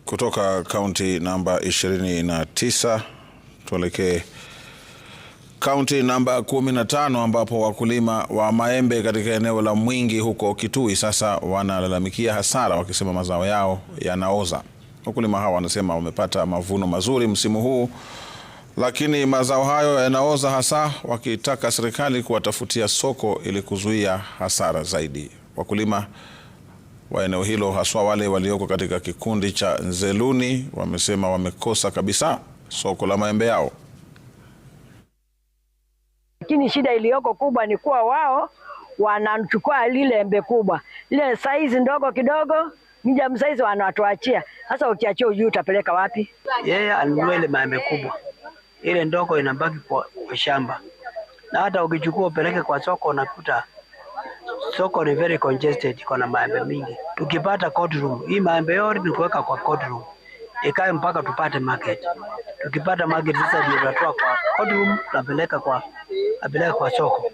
Kutoka kaunti namba 29 tuelekee kaunti namba 15 ambapo wakulima wa maembe katika eneo la Mwingi huko Kitui sasa wanalalamikia hasara wakisema mazao yao yanaoza. Wakulima hawa wanasema wamepata mavuno mazuri msimu huu, lakini mazao hayo yanaoza, hasa wakitaka serikali kuwatafutia soko ili kuzuia hasara zaidi. Wakulima wa eneo hilo, haswa wale walioko katika kikundi cha Nzeluni, wamesema wamekosa kabisa soko la maembe yao. Lakini shida iliyoko kubwa ni kuwa wao wanachukua lile embe kubwa, ile size ndogo kidogo, medium size wanatuachia. Sasa ukiachia ujui utapeleka wapi? Yeye anunue ile maembe kubwa, ile ndogo inabaki kwa shamba. Na hata ukichukua upeleke kwa soko, unakuta soko ni very congested, iko na maembe mingi. Tukipata cold room, hii maembe yote ni kuweka kwa cold room, ikae mpaka tupate market. Tukipata market sasa ndio tunatoa kwa cold room, tunapeleka kwa soko.